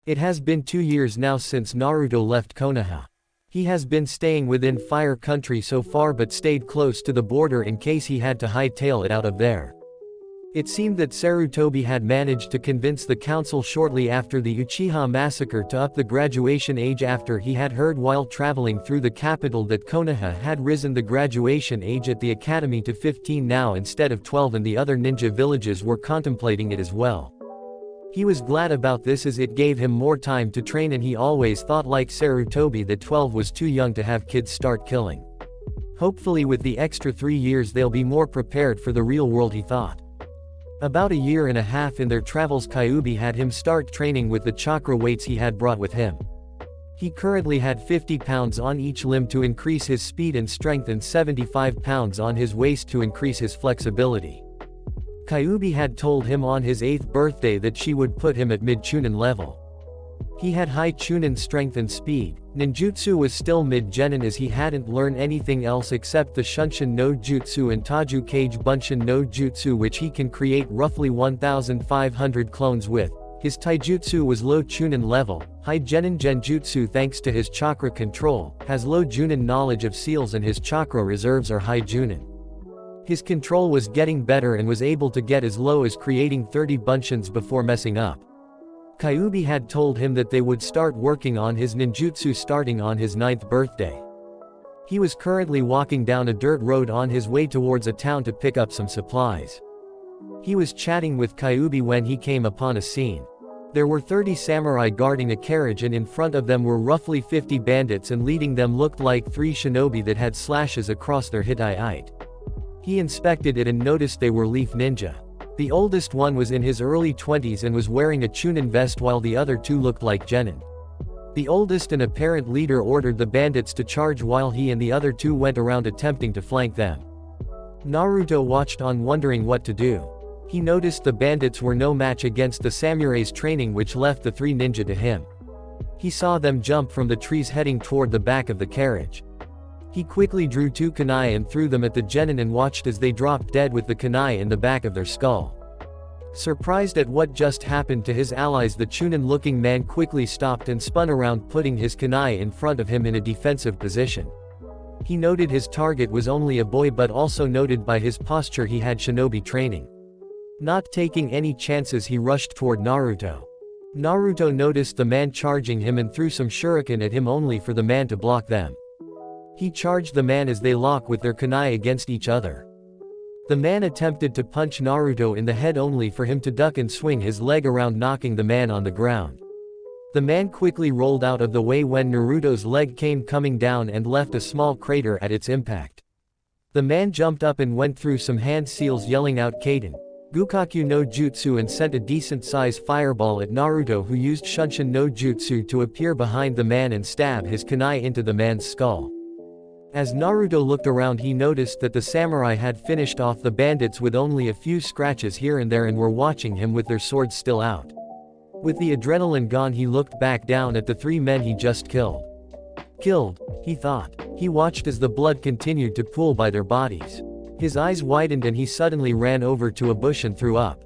It has been 2 years now since Naruto left Konoha. He has been staying within Fire Country so far but stayed close to the border in case he had to hightail it out of there. It seemed that Sarutobi had managed to convince the council shortly after the Uchiha massacre to up the graduation age after he had heard while traveling through the capital that Konoha had risen the graduation age at the academy to 15 now instead of 12 and the other ninja villages were contemplating it as well. He was glad about this as it gave him more time to train and he always thought like Sarutobi that 12 was too young to have kids start killing. Hopefully with the extra 3 years they'll be more prepared for the real world, he thought. About a year and a half in their travels Kyuubi had him start training with the chakra weights he had brought with him. He currently had 50 pounds on each limb to increase his speed and strength and 75 pounds on his waist to increase his flexibility. Kyuubi had told him on his 8th birthday that she would put him at mid-chunin level. He had high chunin strength and speed. Ninjutsu was still mid-genin as he hadn't learned anything else except the Shunshin no Jutsu and Taju Kage Bunshin no Jutsu which he can create roughly 1,500 clones with. His taijutsu was low chunin level. High genin genjutsu thanks to his chakra control, has low junin knowledge of seals and his chakra reserves are high junin. His control was getting better and was able to get as low as creating 30 bunshins before messing up. Kyuubi had told him that they would start working on his ninjutsu starting on his 9th birthday. He was currently walking down a dirt road on his way towards a town to pick up some supplies. He was chatting with Kyuubi when he came upon a scene. There were 30 samurai guarding a carriage and in front of them were roughly 50 bandits and leading them looked like 3 shinobi that had slashes across their hitai. He inspected it and noticed they were leaf ninja. The oldest one was in his early 20s and was wearing a chunin vest while the other 2 looked like genin. The oldest and apparent leader ordered the bandits to charge while he and the other 2 went around attempting to flank them. Naruto watched on wondering what to do. He noticed the bandits were no match against the samurai's training which left the 3 ninja to him. He saw them jump from the trees heading toward the back of the carriage. He quickly drew 2 kunai and threw them at the genin and watched as they dropped dead with the kunai in the back of their skull. Surprised at what just happened to his allies, the chunin-looking man quickly stopped and spun around, putting his kunai in front of him in a defensive position. He noted his target was only a boy but also noted by his posture he had shinobi training. Not taking any chances he rushed toward Naruto. Naruto noticed the man charging him and threw some shuriken at him only for the man to block them. He charged the man as they lock with their kunai against each other. The man attempted to punch Naruto in the head only for him to duck and swing his leg around, knocking the man on the ground. The man quickly rolled out of the way when Naruto's leg came coming down and left a small crater at its impact. The man jumped up and went through some hand seals yelling out Kaden, Gukaku no Jutsu and sent a decent-sized fireball at Naruto who used Shunshin no Jutsu to appear behind the man and stab his kunai into the man's skull. As Naruto looked around he noticed that the samurai had finished off the bandits with only a few scratches here and there and were watching him with their swords still out. With the adrenaline gone he looked back down at the 3 men he just killed. Killed, he thought. He watched as the blood continued to pool by their bodies. His eyes widened and he suddenly ran over to a bush and threw up.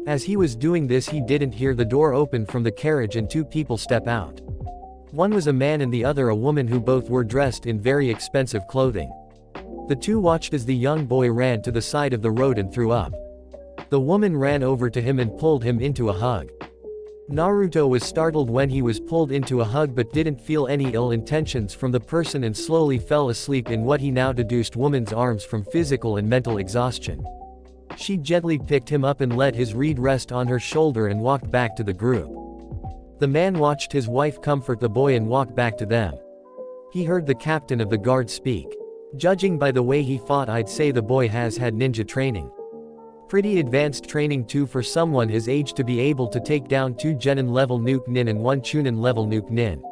As he was doing this he didn't hear the door open from the carriage and 2 people step out. One was a man and the other a woman who both were dressed in very expensive clothing. The 2 watched as the young boy ran to the side of the road and threw up. The woman ran over to him and pulled him into a hug. Naruto was startled when he was pulled into a hug but didn't feel any ill intentions from the person and slowly fell asleep in what he now deduced woman's arms from physical and mental exhaustion. She gently picked him up and let his reed rest on her shoulder and walked back to the group. The man watched his wife comfort the boy and walk back to them. He heard the captain of the guard speak. Judging by the way he fought I'd say the boy has had ninja training. Pretty advanced training too for someone his age to be able to take down 2 genin level nuke nin and 1 chunin level nuke nin.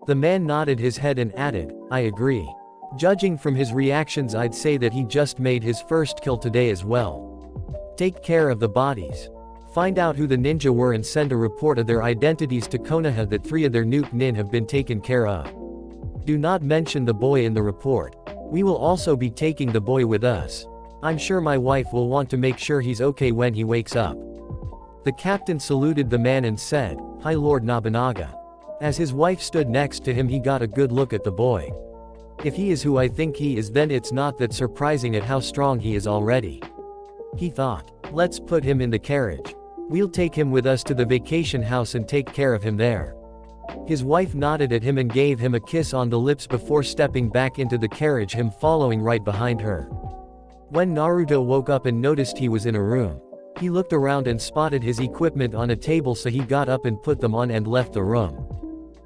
The man nodded his head and added, I agree. Judging from his reactions I'd say that he just made his first kill today as well. Take care of the bodies. Find out who the ninja were and send a report of their identities to Konoha that 3 of their nuke nin have been taken care of. Do not mention the boy in the report. We will also be taking the boy with us. I'm sure my wife will want to make sure he's okay when he wakes up. The captain saluted the man and said, "Hi Lord Nobunaga." As his wife stood next to him, he got a good look at the boy. If he is who I think he is, then it's not that surprising at how strong he is already. He thought, let's put him in the carriage. We'll take him with us to the vacation house and take care of him there. His wife nodded at him and gave him a kiss on the lips before stepping back into the carriage, him following right behind her. When Naruto woke up and noticed he was in a room, he looked around and spotted his equipment on a table, so he got up and put them on and left the room.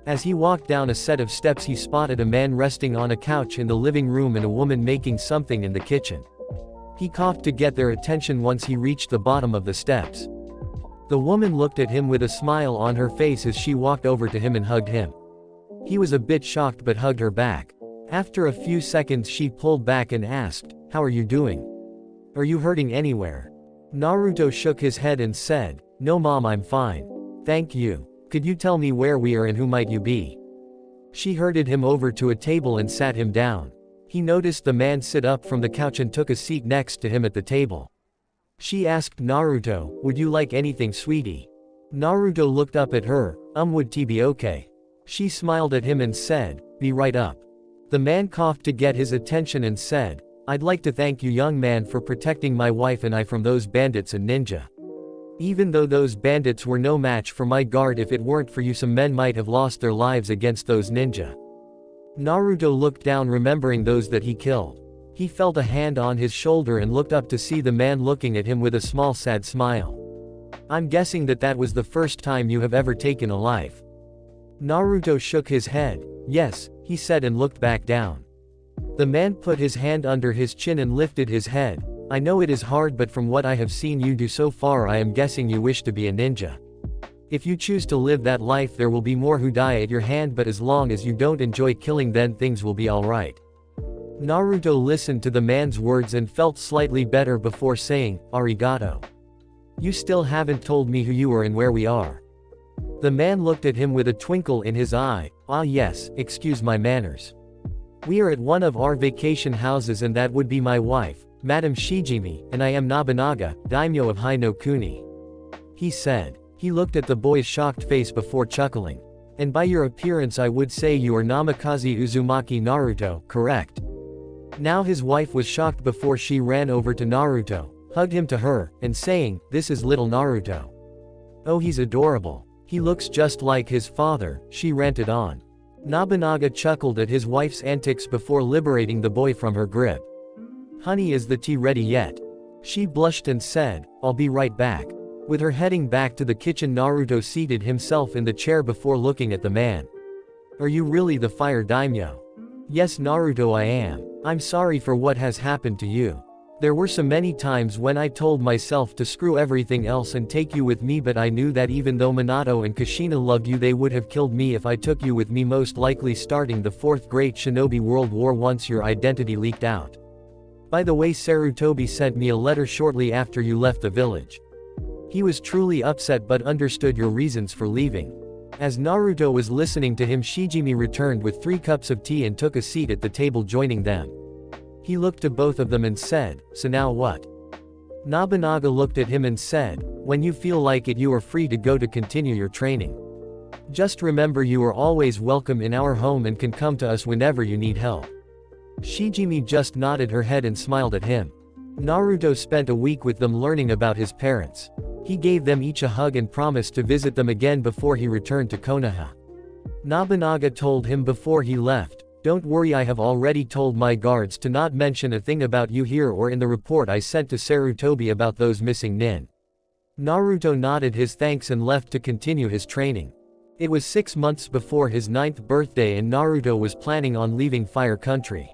As he walked down a set of steps, he spotted a man resting on a couch in the living room and a woman making something in the kitchen. He coughed to get their attention once he reached the bottom of the steps. The woman looked at him with a smile on her face as she walked over to him and hugged him. He was a bit shocked but hugged her back. After a few seconds she pulled back and asked, "How are you doing? Are you hurting anywhere?" Naruto shook his head and said, "No mom, I'm fine. Thank you. Could you tell me where we are and who might you be?" She herded him over to a table and sat him down. He noticed the man sit up from the couch and took a seat next to him at the table. She asked Naruto, "Would you like anything, sweetie?" Naruto looked up at her, would tea be okay?" She smiled at him and said, "Be right up." The man coughed to get his attention and said, "I'd like to thank you, young man, for protecting my wife and I from those bandits and ninja. Even though those bandits were no match for my guard, if it weren't for you, some men might have lost their lives against those ninja." Naruto looked down, remembering those that he killed. He felt a hand on his shoulder and looked up to see the man looking at him with a small sad smile. "I'm guessing that was the first time you have ever taken a life." Naruto shook his head. "Yes," he said and looked back down. The man put his hand under his chin and lifted his head. "I know it is hard, but from what I have seen you do so far, I am guessing you wish to be a ninja. If you choose to live that life, there will be more who die at your hand, but as long as you don't enjoy killing, then things will be alright." Naruto listened to the man's words and felt slightly better before saying, "Arigato. You still haven't told me who you are and where we are." The man looked at him with a twinkle in his eye. "Ah yes, excuse my manners. We are at one of our vacation houses, and that would be my wife, Madame Shijimi, and I am Nobunaga, daimyo of Hai no Kuni," he said. He looked at the boy's shocked face before chuckling. "And by your appearance I would say you are Namikaze Uzumaki Naruto, correct?" Now his wife was shocked before she ran over to Naruto, hugged him to her, and saying, "This is little Naruto. Oh, he's adorable. He looks just like his father," she ranted on. Nobunaga chuckled at his wife's antics before liberating the boy from her grip. "Honey, is the tea ready yet?" She blushed and said, "I'll be right back." With her heading back to the kitchen, Naruto seated himself in the chair before looking at the man. "Are you really the fire daimyo?" "Yes, Naruto, I am. I'm sorry for what has happened to you. There were so many times when I told myself to screw everything else and take you with me, but I knew that even though Minato and Kushina loved you, they would have killed me if I took you with me, most likely starting the Fourth Great Shinobi World War once your identity leaked out. By the way, Sarutobi sent me a letter shortly after you left the village. He was truly upset but understood your reasons for leaving." As Naruto was listening to him, Shijimi returned with 3 cups of tea and took a seat at the table, joining them. He looked to both of them and said, "So now what?" Nobunaga looked at him and said, "When you feel like it, you are free to go to continue your training. Just remember, you are always welcome in our home and can come to us whenever you need help." Shijimi just nodded her head and smiled at him. Naruto spent a week with them learning about his parents. He gave them each a hug and promised to visit them again before he returned to Konoha. Nobunaga told him before he left, "Don't worry, I have already told my guards to not mention a thing about you here or in the report I sent to Sarutobi about those missing nin." Naruto nodded his thanks and left to continue his training. It was 6 months before his 9th birthday and Naruto was planning on leaving Fire Country.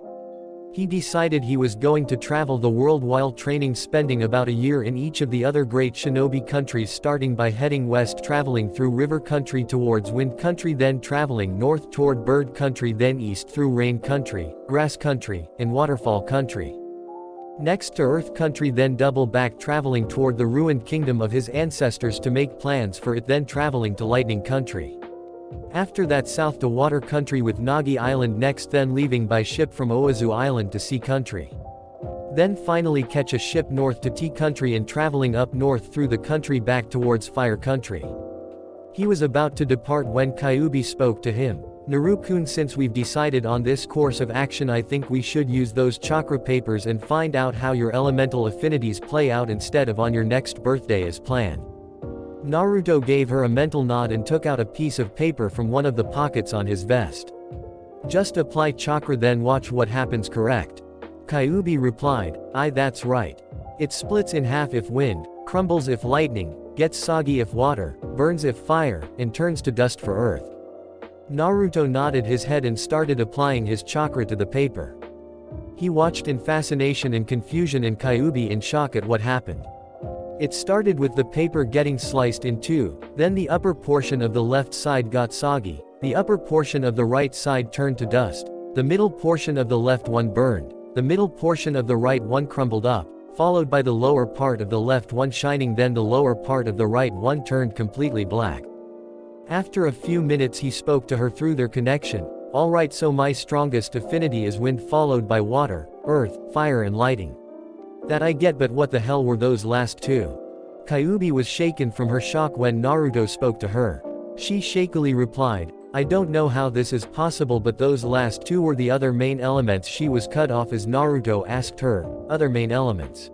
He decided he was going to travel the world while training, spending about a year in each of the other great shinobi countries, starting by heading west, traveling through River Country towards Wind Country, then traveling north toward Bird Country, then east through Rain Country, Grass Country, and Waterfall Country. Next to Earth Country, then double back, traveling toward the ruined kingdom of his ancestors to make plans for it, then traveling to Lightning Country. After that south to Water Country with Nagi Island next, then leaving by ship from Oazu Island to Sea Country. Then finally catch a ship north to Tea Country and traveling up north through the country back towards Fire Country. He was about to depart when Kyuubi spoke to him. Naruto-kun, since we've decided on this course of action, I think we should use those chakra papers and find out how your elemental affinities play out instead of on your next birthday as planned. Naruto gave her a mental nod and took out a piece of paper from one of the pockets on his vest. Just apply chakra then watch what happens, correct? Kyuubi replied, "Aye, that's right. It splits in half if wind, crumbles if lightning, gets soggy if water, burns if fire, and turns to dust for earth." Naruto nodded his head and started applying his chakra to the paper. He watched in fascination and confusion and Kyuubi in shock at what happened. It started with the paper getting sliced in two, then the upper portion of the left side got soggy, the upper portion of the right side turned to dust, the middle portion of the left one burned, the middle portion of the right one crumbled up, followed by the lower part of the left one shining, then the lower part of the right one turned completely black. After a few minutes he spoke to her through their connection. "Alright, so my strongest affinity is wind followed by water, earth, fire and lighting. That I get, but what the hell were those last two?" Kyuubi was shaken from her shock when Naruto spoke to her. She shakily replied, "I don't know how this is possible, but those last two were the other main elements." She was cut off as Naruto asked her, "Other main elements?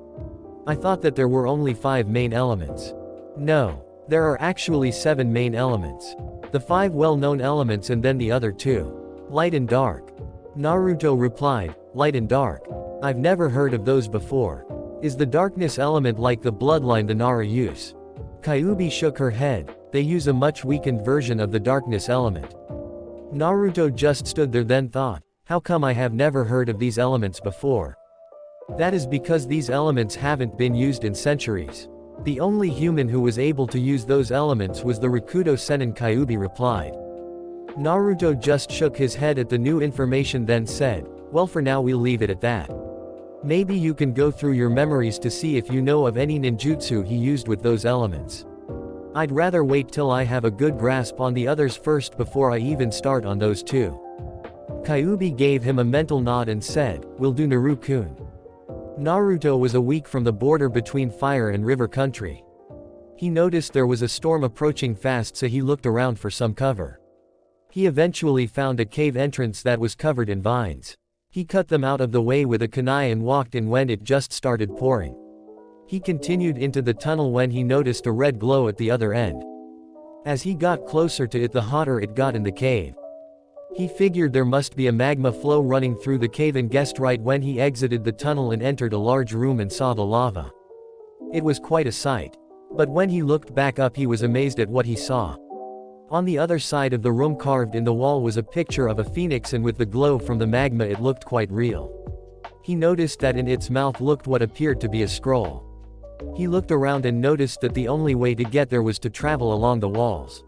I thought that there were only 5 main elements." "No. There are actually 7 main elements. The 5 well-known elements and then the other 2. Light and dark." Naruto replied, "Light and dark? I've never heard of those before. Is the darkness element like the bloodline the Nara use?" Kyuubi shook her head. "They use a much weakened version of the darkness element." Naruto just stood there then thought, "How come I have never heard of these elements before?" "That is because these elements haven't been used in centuries. The only human who was able to use those elements was the Rakuto Zenin," Kyuubi replied. Naruto just shook his head at the new information then said, "Well, for now we'll leave it at that. Maybe you can go through your memories to see if you know of any ninjutsu he used with those elements. I'd rather wait till I have a good grasp on the others first before I even start on those 2. Kyuubi gave him a mental nod and said, "Will do, Naruto-kun." Naruto was a week from the border between Fire and River Country. He noticed there was a storm approaching fast, so he looked around for some cover. He eventually found a cave entrance that was covered in vines. He cut them out of the way with a kunai and walked in when it just started pouring. He continued into the tunnel when he noticed a red glow at the other end. As he got closer to it, the hotter it got in the cave. He figured there must be a magma flow running through the cave and guessed right when he exited the tunnel and entered a large room and saw the lava. It was quite a sight. But when he looked back up, he was amazed at what he saw. On the other side of the room, carved in the wall, was a picture of a phoenix, and with the glow from the magma it looked quite real. He noticed that in its mouth looked what appeared to be a scroll. He looked around and noticed that the only way to get there was to travel along the walls.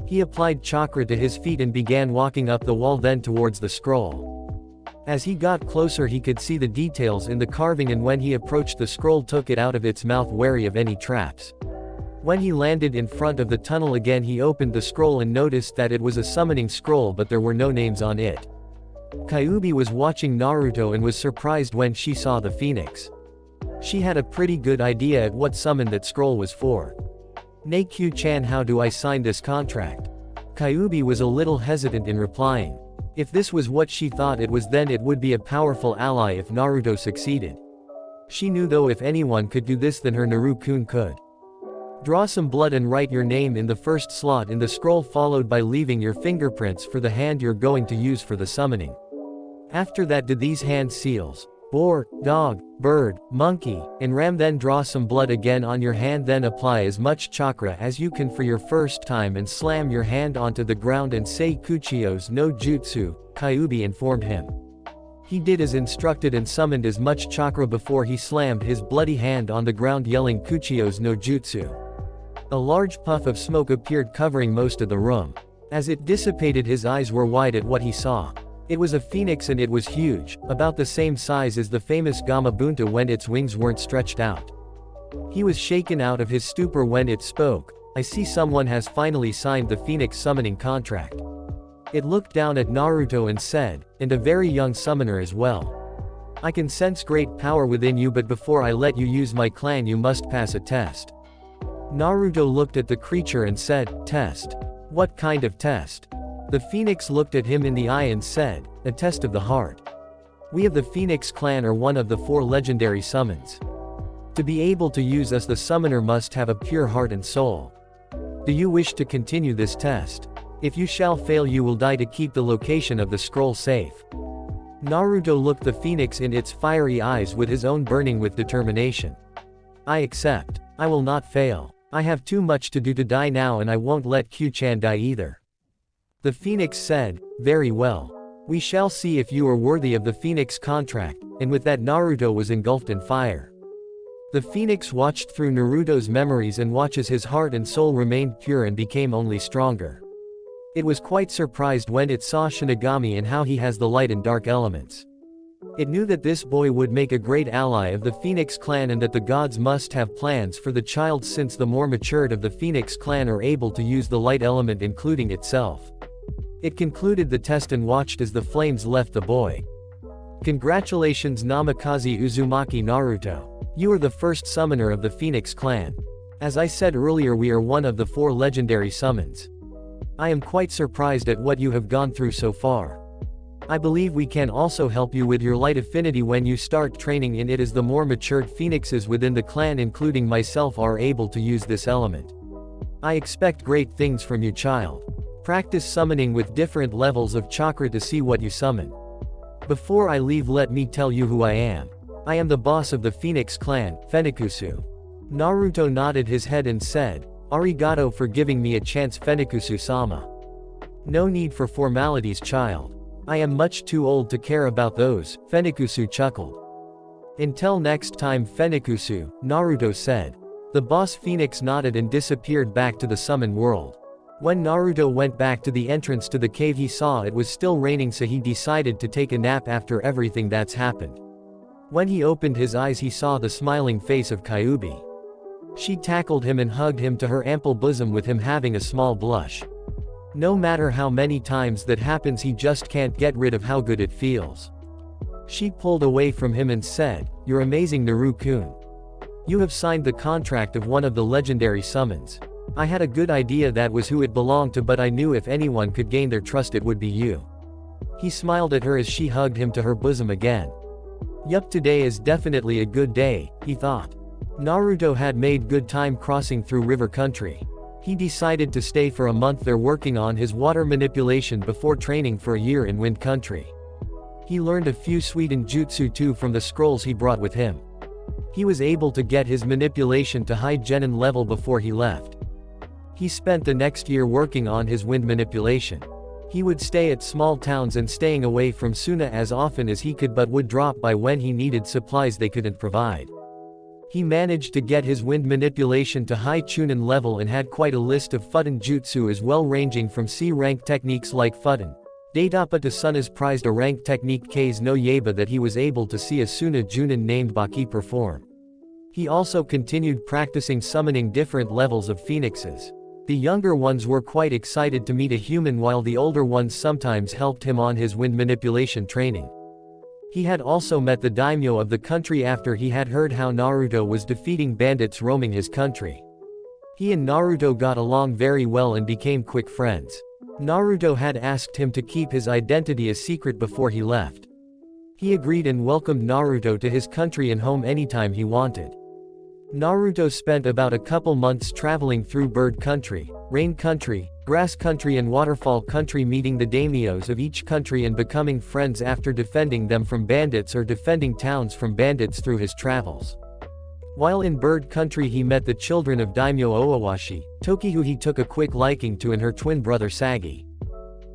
He applied chakra to his feet and began walking up the wall, then towards the scroll. As he got closer he could see the details in the carving, and when he approached the scroll took it out of its mouth, wary of any traps. When he landed in front of the tunnel again, he opened the scroll and noticed that it was a summoning scroll, but there were no names on it. Kyuubi was watching Naruto and was surprised when she saw the phoenix. She had a pretty good idea at what summon that scroll was for. "Naikyu-chan, how do I sign this contract?" Kyuubi was a little hesitant in replying. If this was what she thought it was, then it would be a powerful ally if Naruto succeeded. She knew though if anyone could do this then her Naruto-kun could. "Draw some blood and write your name in the first slot in the scroll, followed by leaving your fingerprints for the hand you're going to use for the summoning. After that do these hand seals: boar, dog, bird, monkey, and ram. Then draw some blood again on your hand, then apply as much chakra as you can for your first time and slam your hand onto the ground and say Kuchio's no jutsu," Kyuubi informed him. He did as instructed and summoned as much chakra before he slammed his bloody hand on the ground, yelling Kuchio's no jutsu. A large puff of smoke appeared, covering most of the room. As it dissipated his eyes were wide at what he saw. It was a phoenix and it was huge, about the same size as the famous Gamabunta when its wings weren't stretched out. He was shaken out of his stupor when it spoke. "I see someone has finally signed the phoenix summoning contract." It looked down at Naruto and said, "And a very young summoner as well." I can sense great power within you, but before I let you use my clan you must pass a test. Naruto looked at the creature and said, "Test? What kind of test?" The phoenix looked at him in the eye and said, "A test of the heart. We of the Phoenix clan are one of the 4 legendary summons. To be able to use us, the summoner must have a pure heart and soul. Do you wish to continue this test? If you shall fail you will die to keep the location of the scroll safe." Naruto looked the phoenix in its fiery eyes with his own burning with determination. "I accept. I will not fail. I have too much to do to die now, and I won't let Q-chan die either." The phoenix said, "Very well. We shall see if you are worthy of the phoenix contract," and with that Naruto was engulfed in fire. The phoenix watched through Naruto's memories and watches his heart and soul remained pure and became only stronger. It was quite surprised when it saw Shinigami and how he has the light and dark elements. It knew that this boy would make a great ally of the Phoenix clan and that the gods must have plans for the child, since the more matured of the Phoenix clan are able to use the light element including itself. It concluded the test and watched as the flames left the boy. "Congratulations Namikaze Uzumaki Naruto. You are the first summoner of the Phoenix clan. As I said earlier, we are one of the 4 legendary summons. I am quite surprised at what you have gone through so far. I believe we can also help you with your light affinity when you start training in it, as the more matured phoenixes within the clan including myself are able to use this element. I expect great things from you, child. Practice summoning with different levels of chakra to see what you summon. Before I leave, let me tell you who I am. I am the boss of the Phoenix clan, Fenikusu." Naruto nodded his head and said, "Arigato for giving me a chance, Fenikusu-sama. No need for formalities, child. I am much too old to care about those," Fenikusu chuckled. "Until next time, Fenikusu," Naruto said. The boss Phoenix nodded and disappeared back to the summon world. When Naruto went back to the entrance to the cave, he saw it was still raining, so he decided to take a nap after everything that's happened. When he opened his eyes, he saw the smiling face of Kyuubi. She tackled him and hugged him to her ample bosom, with him having a small blush. No matter how many times that happens, he just can't get rid of how good it feels. She pulled away from him and said, "You're amazing, Naru-kun. You have signed the contract of one of the legendary summons. I had a good idea that was who it belonged to, but I knew if anyone could gain their trust it would be you." He smiled at her as she hugged him to her bosom again. "Yup, today is definitely a good day," he thought. Naruto had made good time crossing through river country. He decided to stay for a month there working on his water manipulation before training for a year in wind country. He learned a few sweetened jutsu too from the scrolls he brought with him. He was able to get his manipulation to high genin level before he left. He spent the next year working on his wind manipulation. He would stay at small towns and staying away from Suna as often as he could, but would drop by when he needed supplies they couldn't provide. He managed to get his wind manipulation to high chunin level and had quite a list of Futon jutsu as well, ranging from C-rank techniques like Futon Datapa to Suna's prized a rank technique K's no Yaba that he was able to see a Suna Junin named Baki perform. He also continued practicing summoning different levels of phoenixes. The younger ones were quite excited to meet a human, while the older ones sometimes helped him on his wind manipulation training. He had also met the daimyo of the country after he had heard how Naruto was defeating bandits roaming his country. He and Naruto got along very well and became quick friends. Naruto had asked him to keep his identity a secret before he left. He agreed and welcomed Naruto to his country and home anytime he wanted. Naruto spent about a couple months traveling through bird country, rain country, grass country and waterfall country, meeting the daimyos of each country and becoming friends after defending them from bandits or defending towns from bandits through his travels. While in bird country he met the children of daimyo Owawashi, Toki, who he took a quick liking to, and her twin brother Sagi.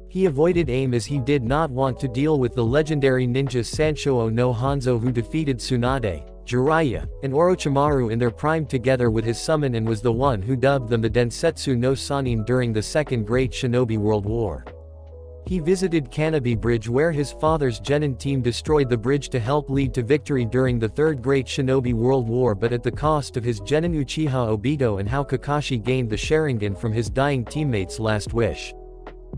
He avoided aim as he did not want to deal with the legendary ninja Sanshou no Hanzo, who defeated Tsunade, Jiraiya, and Orochimaru in their prime together with his summon, and was the one who dubbed them the Densetsu no Sannin during the Second Great Shinobi World War. He visited Kanabi Bridge, where his father's genin team destroyed the bridge to help lead to victory during the Third Great Shinobi World War, but at the cost of his genin Uchiha Obito, and how Kakashi gained the Sharingan from his dying teammate's last wish.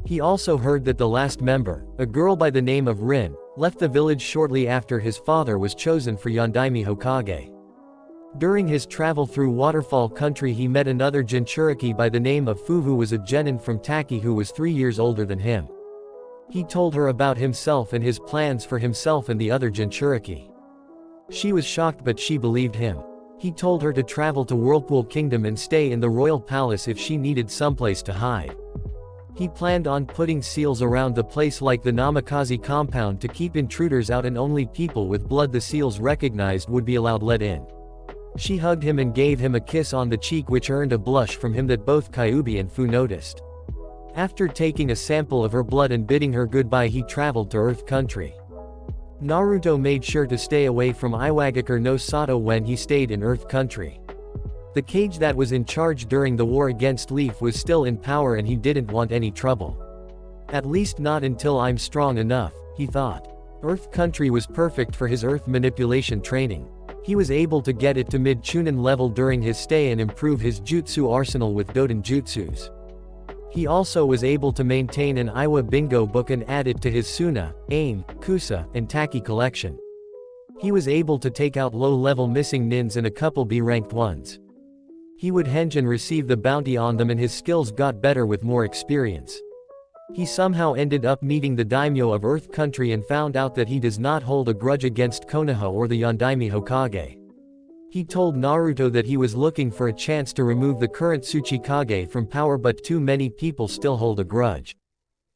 He also heard that the last member, a girl by the name of Rin, left the village shortly after his father was chosen for Yondaime Hokage. During his travel through Waterfall Country he met another Jinchuriki by the name of Fu who was a genin from Taki who was 3 years older than him. He told her about himself and his plans for himself and the other Jinchuriki. She was shocked but she believed him. He told her to travel to Whirlpool Kingdom and stay in the royal palace if she needed someplace to hide. He planned on putting seals around the place like the Namikaze compound to keep intruders out and only people with blood the seals recognized would be allowed let in. She hugged him and gave him a kiss on the cheek which earned a blush from him that both Kyuubi and Fu noticed. After taking a sample of her blood and bidding her goodbye he traveled to Earth Country. Naruto made sure to stay away from Iwagakure no Sato when he stayed in Earth Country. The cage that was in charge during the war against Leaf was still in power and he didn't want any trouble. At least not until I'm strong enough, he thought. Earth Country was perfect for his earth manipulation training. He was able to get it to mid-Chunin level during his stay and improve his jutsu arsenal with Doden jutsus. He also was able to maintain an Iwa bingo book and add it to his Suna, Aim, Kusa, and Taki collection. He was able to take out low-level missing nins and a couple B-ranked ones. He would henge and receive the bounty on them and his skills got better with more experience. He somehow ended up meeting the daimyo of Earth Country and found out that he does not hold a grudge against Konoha or the Yondaime Hokage. He told Naruto that he was looking for a chance to remove the current Tsuchikage from power but too many people still hold a grudge.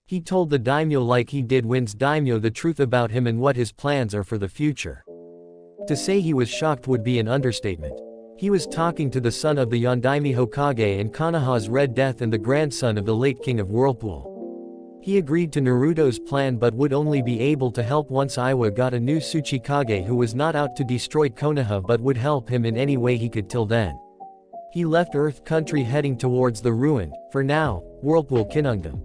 He told the daimyo like he did Win's daimyo the truth about him and what his plans are for the future. To say he was shocked would be an understatement. He was talking to the son of the Yondaime Hokage and Konoha's Red Death and the grandson of the late king of Whirlpool. He agreed to Naruto's plan but would only be able to help once Iwa got a new Tsuchikage who was not out to destroy Konoha but would help him in any way he could till then. He left Earth Country heading towards the ruined, for now, Whirlpool Kingdom.